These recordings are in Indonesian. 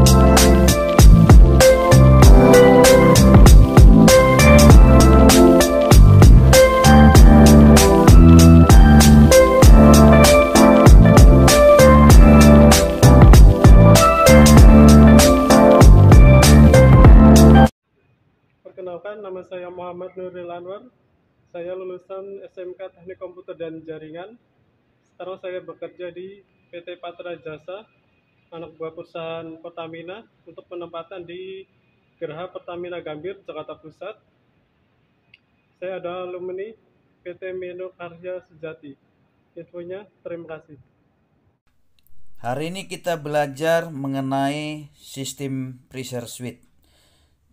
Perkenalkan, nama saya Muhammad Nuril Anwar. Saya lulusan SMK Teknik Komputer dan Jaringan. Sekarang saya bekerja di PT Patra Jasa, anak buah perusahaan Pertamina, untuk penempatan di Geraha Pertamina Gambir, Jakarta Pusat. Saya adalah alumni PT Mino Karya Sejati. Infonya, terima kasih. Hari ini kita belajar mengenai sistem pressure switch.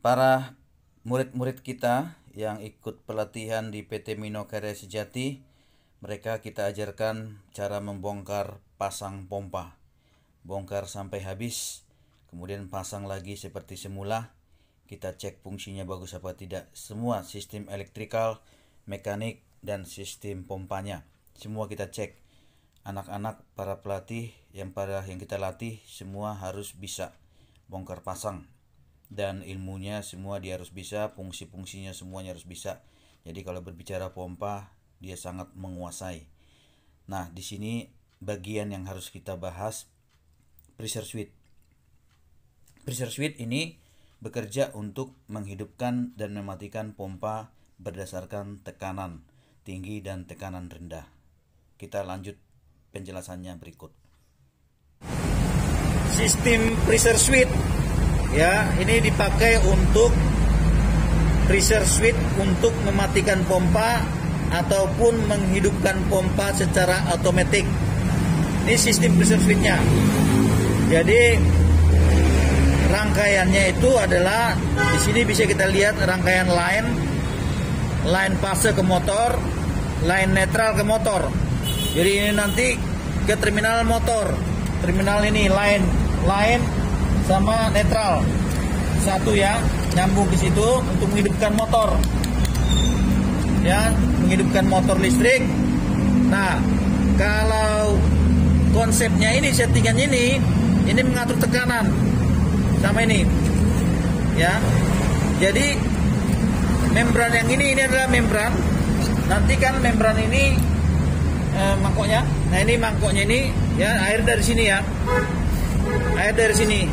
Para murid-murid kita yang ikut pelatihan di PT Mino Karya Sejati, mereka kita ajarkan cara membongkar pasang pompa. Bongkar sampai habis, kemudian pasang lagi seperti semula. Kita cek fungsinya bagus apa tidak. Semua sistem elektrikal, mekanik, dan sistem pompanya, semua kita cek. Anak-anak, para pelatih yang kita latih, semua harus bisa bongkar pasang. Dan ilmunya semua dia harus bisa, fungsi-fungsinya semuanya harus bisa. Jadi kalau berbicara pompa, dia sangat menguasai. Nah, di sini bagian yang harus kita bahas, pressure switch. Pressure switch ini bekerja untuk menghidupkan dan mematikan pompa berdasarkan tekanan tinggi dan tekanan rendah. Kita lanjut penjelasannya berikut. Sistem pressure switch, ya, ini dipakai untuk pressure switch untuk mematikan pompa ataupun menghidupkan pompa secara otomatis. Ini sistem pressure switchnya. Jadi rangkaiannya itu adalah, di sini bisa kita lihat rangkaian line fase ke motor, line netral ke motor. Jadi ini nanti ke terminal motor. Terminal ini line sama netral. Satu ya, nyambung ke situ untuk menghidupkan motor. Ya, menghidupkan motor listrik. Nah, kalau konsepnya ini, settingannya ini mengatur tekanan sama ini. Ya. Jadi membran yang ini adalah membran. Nanti kan membran ini mangkoknya. Nah, ini mangkoknya ini ya, air dari sini ya. Air dari sini.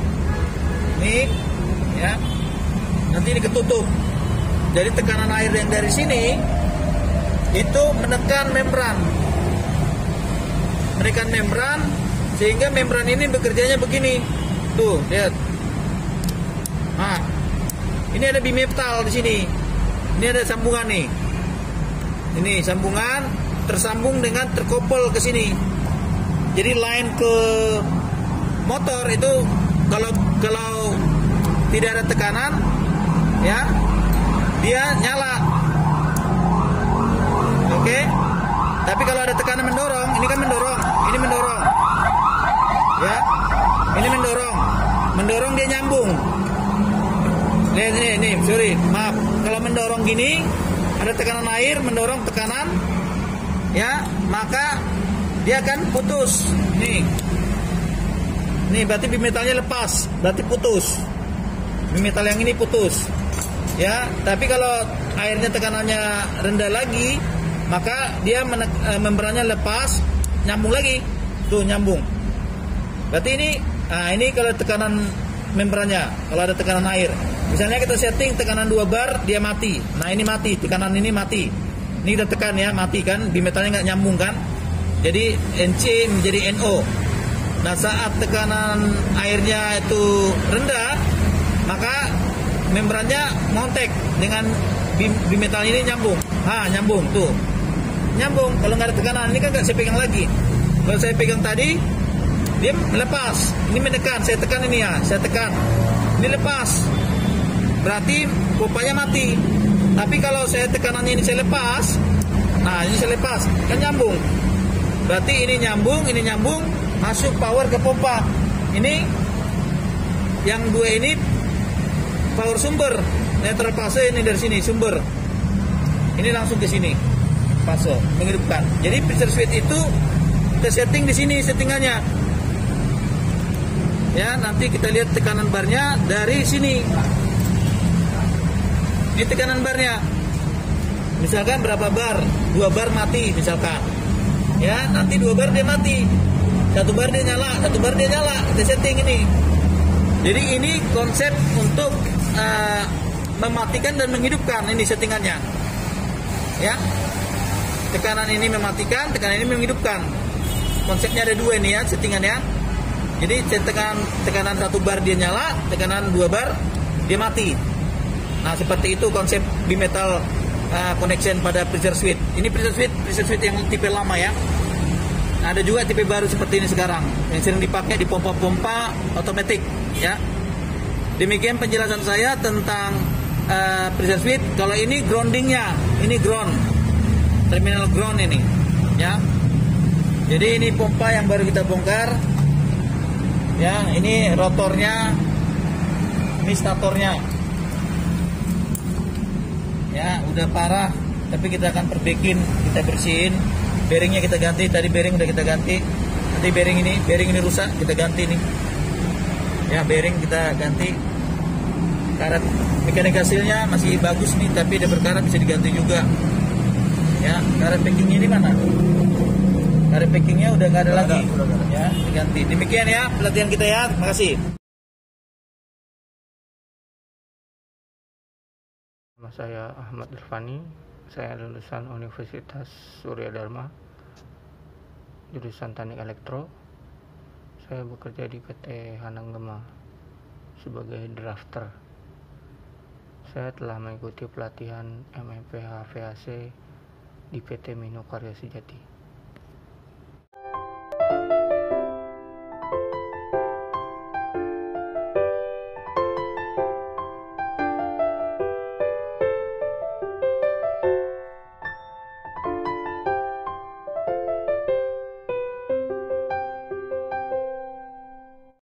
Ini ya. Nanti ini ketutup. Jadi tekanan air yang dari sini itu menekan membran. Menekan membran sehingga membran ini bekerjanya begini. Tuh, lihat. Nah, ini ada bimetal di sini. Ini ada sambungan nih. Ini sambungan tersambung dengan terkoppel ke sini. Jadi line ke motor itu kalau tidak ada tekanan, ya, dia nyala. Oke. Tapi kalau ada tekanan mendorong, ini kan mendorong, ini mendorong. Ya. Ini mendorong. Mendorong dia nyambung. Lihat ini, sorry, maaf. Kalau mendorong gini, ada tekanan air, mendorong tekanan, ya, maka dia akan putus. Nih berarti bimetalnya lepas, berarti putus. Bimetal yang ini putus. Ya, tapi kalau airnya tekanannya rendah lagi, maka dia membrannya lepas, nyambung lagi. Tuh, nyambung. Berarti ini kalau tekanan membrannya, kalau ada tekanan air. Misalnya kita setting tekanan 2 bar, dia mati. Nah, ini mati, tekanan ini mati. Ini kita tekan ya, mati kan, bimetalnya nggak nyambung kan. Jadi NC menjadi NO. Nah, saat tekanan airnya itu rendah, maka membrannya montek dengan bimetal ini nyambung. Nyambung tuh. Nyambung. Kalau nggak ada tekanan, ini kan nggak saya pegang lagi. Kalau saya pegang tadi, dia melepas. Ini menekan, saya tekan ini ya, saya tekan. Ini lepas. Berarti pompanya mati. Tapi kalau saya tekanannya ini saya lepas, nah ini saya lepas, kan nyambung. Berarti ini nyambung, masuk power ke pompa. Ini yang dua ini power sumber, netral fase ini dari sini sumber. Ini langsung ke sini, fase menghidupkan. Jadi pressure switch itu kita setting di sini settingannya. Ya, nanti kita lihat tekanan barnya dari sini. Ini tekanan barnya. Misalkan berapa bar? 2 bar mati misalkan. Ya, nanti 2 bar dia mati. 1 bar dia nyala, 1 bar dia nyala. Kita setting ini. Jadi ini konsep untuk mematikan dan menghidupkan, ini settingannya. Ya. Tekanan ini mematikan, tekanan ini menghidupkan. Konsepnya ada 2 ini ya, settingannya. Jadi tekanan 1 bar dia nyala, tekanan 2 bar dia mati. Nah, seperti itu konsep bimetal connection pada pressure switch. Ini pressure switch yang tipe lama ya. Ada juga tipe baru seperti ini sekarang yang sering dipakai di pompa-pompa otomatis ya. Demikian penjelasan saya tentang pressure switch. Kalau ini groundingnya, ini ground, terminal ground ini ya. Jadi ini pompa yang baru kita bongkar ya. Ini rotornya, ini statornya ya, udah parah tapi kita akan perbaikin, kita bersihin. Bearingnya kita ganti, tadi bearing udah kita ganti. Nanti bearing ini rusak, kita ganti nih. Ya, bearing kita ganti. Karet mekanik hasilnya masih bagus nih, tapi ada berkarat bisa diganti juga. Ya, karet packingnya di mana? Karet packingnya udah nggak ada lagi. Ya, diganti. Demikian ya pelatihan kita ya. Terima kasih. Nama saya Ahmad Irfani, saya lulusan Universitas Surya Dharma, jurusan Teknik Elektro. Saya bekerja di PT Hananggema sebagai drafter. Saya telah mengikuti pelatihan MEP HVAC di PT Mino Karya Sejati.